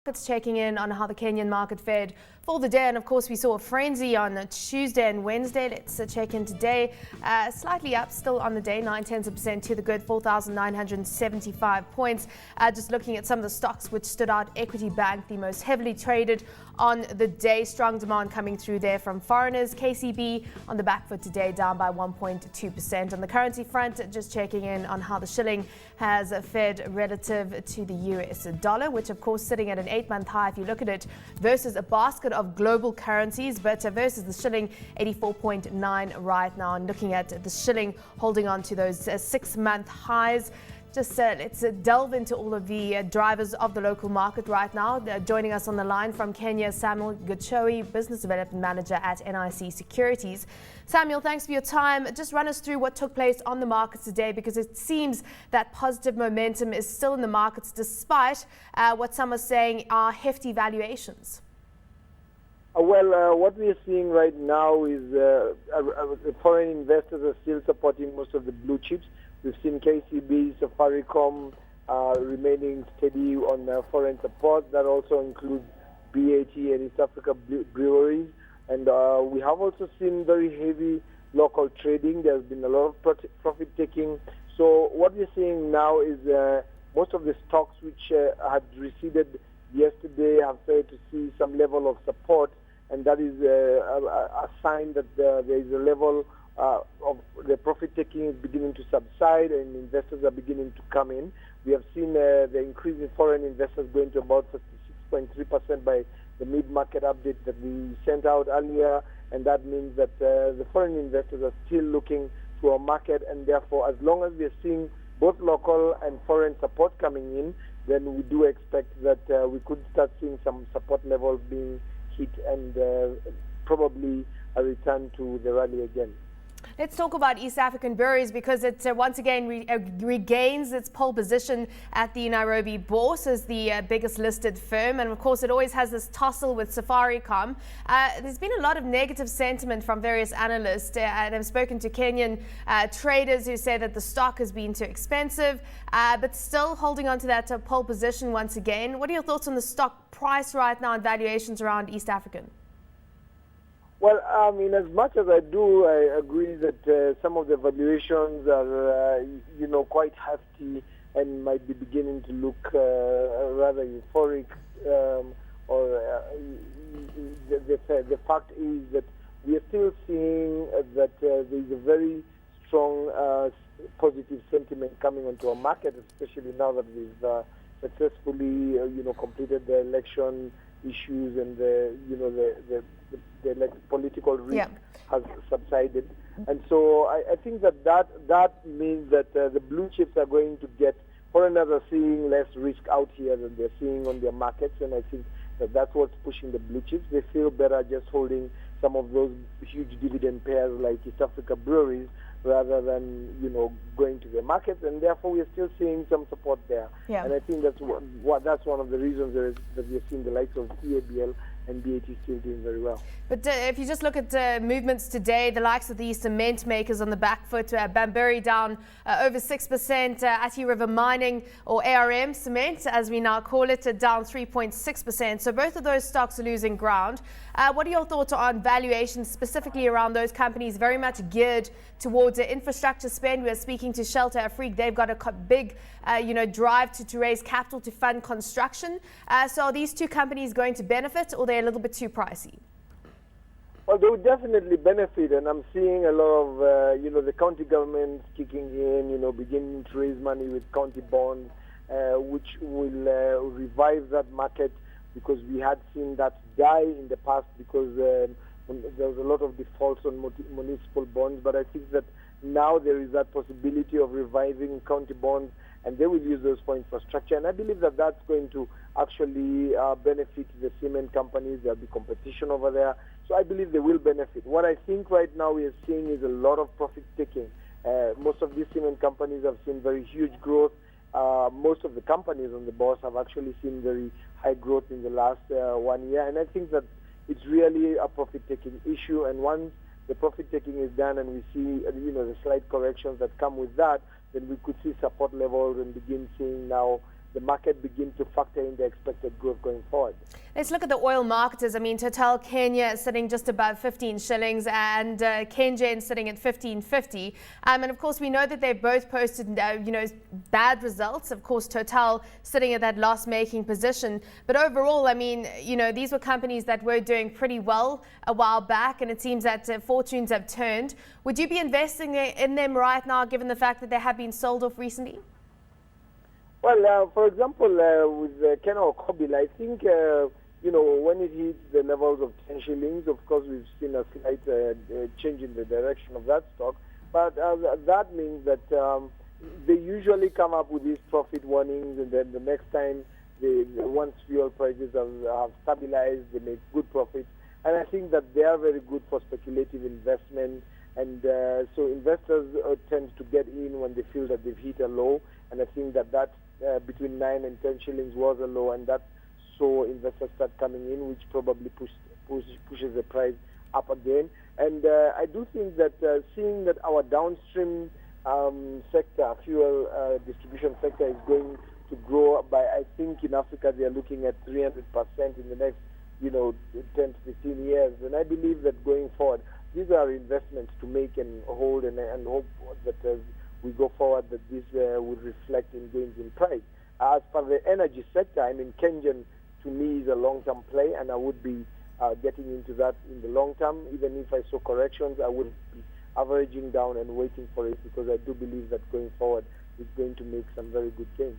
It's checking in on how the Kenyan market fared for the day, and of course we saw a frenzy on Tuesday and Wednesday. Let's check in today. Slightly up still on the day, 0.9% to the good, 4,975 points. Just looking at some of the stocks which stood out, Equity Bank, the most heavily traded on the day. Strong demand coming through there from foreigners. KCB on the back foot today, down by 1.2%. On the currency front, just checking in on how the shilling has fared relative to the US dollar, which of course sitting at an 8-month high if you look at it versus a basket of global currencies, but versus the shilling 84.9 right now. And looking at the shilling holding on to those 6-month highs. Just let's delve into all of the drivers of the local market right now. Joining us on the line from Kenya, Samuel Gichohi, Business Development Manager at NIC Securities. Samuel, thanks for your time. Just run us through what took place on the markets today, because it seems that positive momentum is still in the markets despite what some are saying are hefty valuations. What we are seeing right now is foreign investors are still supporting most of the blue chips. We've seen KCB, Safaricom remaining steady on foreign support. That also includes BAT and East Africa breweries. And we have also seen very heavy local trading. There's been a lot of profit taking. So what we're seeing now is most of the stocks which had receded yesterday have started to see some level of support. And that is a sign that there is a level of the profit taking is beginning to subside and investors are beginning to come in. We have seen the increase in foreign investors going to about 56.3% by the mid-market update that we sent out earlier, and that means that the foreign investors are still looking to our market, and therefore as long as we are seeing both local and foreign support coming in, then we do expect that we could start seeing some support levels being hit and probably a return to the rally again. Let's talk about East African breweries, because it once again regains its pole position at the Nairobi Bourse as the biggest listed firm. And of course, it always has this tussle with Safaricom. There's been a lot of negative sentiment from various analysts, and I've spoken to Kenyan traders who say that the stock has been too expensive, but still holding on to that pole position once again. What are your thoughts on the stock price right now and valuations around East African? Well, I mean, as much as I do, I agree that some of the valuations are, quite hefty and might be beginning to look rather euphoric. The fact is that we are still seeing that there is a very strong positive sentiment coming onto our market, especially now that we've successfully, completed the election issues and the political risk has subsided. And so I think that means that the blue chips are going to get, foreigners are seeing less risk out here than they're seeing on their markets, and I think that's what's pushing the blue chips. They feel better just holding some of those huge dividend pairs like East Africa breweries rather than, going to the markets, and therefore we are still seeing some support there. Yeah. And I think that's one of the reasons that we are seeing the likes of EABL and BAT still doing very well. But if you just look at movements today, the likes of the cement makers on the back foot, Bamburi down over 6%, Ati River Mining, or ARM Cement as we now call it, down 3.6%. So both of those stocks are losing ground. What are your thoughts on valuations specifically around those companies very much geared towards the infrastructure spend? We are speaking to Shelter Afrique. They've got a big drive to raise capital to fund construction. So are these two companies going to benefit, or they're a little bit too pricey? Well, they would definitely benefit, and I'm seeing a lot of, the county governments kicking in, beginning to raise money with county bonds, which will revive that market, because we had seen that die in the past because there was a lot of defaults on municipal bonds. But I think that now there is that possibility of reviving county bonds, and they will use those for infrastructure. And I believe that that's going to actually benefit the cement companies. There'll be competition over there. So I believe they will benefit. What I think right now we are seeing is a lot of profit taking. Most of these cement companies have seen very huge growth. Most of the companies on the bourse have actually seen very high growth in the last 1 year. And I think that it's really a profit-taking issue. And once the profit-taking is done and we see, the slight corrections that come with that, then we could see support levels and begin seeing now the market begin to factor in the expected growth going forward. Let's look at the oil marketers. I mean, Total Kenya is sitting just above 15 shillings and Kenyan sitting at 15.50. And of course, we know that they've both posted, bad results. Of course, Total sitting at that loss-making position. But overall, I mean, these were companies that were doing pretty well a while back, and it seems that fortunes have turned. Would you be investing in them right now, given the fact that they have been sold off recently? Well, for example, with Kenyan or Kobil, I think, when it hits the levels of 10 shillings, of course, we've seen a slight change in the direction of that stock. But that means that they usually come up with these profit warnings, and then the next time, once fuel prices have stabilized, they make good profits. And I think that they are very good for speculative investment. And so investors tend to get in when they feel that they've hit a low. And I think that between 9 and 10 shillings was a low, and that saw investors start coming in, which probably pushes the price up again. And I do think that seeing that our downstream sector, fuel distribution sector, is going to grow by, I think in Africa they are looking at 300% in the next 10 to 15 years. And I believe that going forward, these are investments to make and hold, and hope that as we go forward that this would reflect in gains in price. As for the energy sector, I mean, Kenyan to me is a long-term play, and I would be getting into that in the long term. Even if I saw corrections, I would be averaging down and waiting for it, because I do believe that going forward it's going to make some very good gains.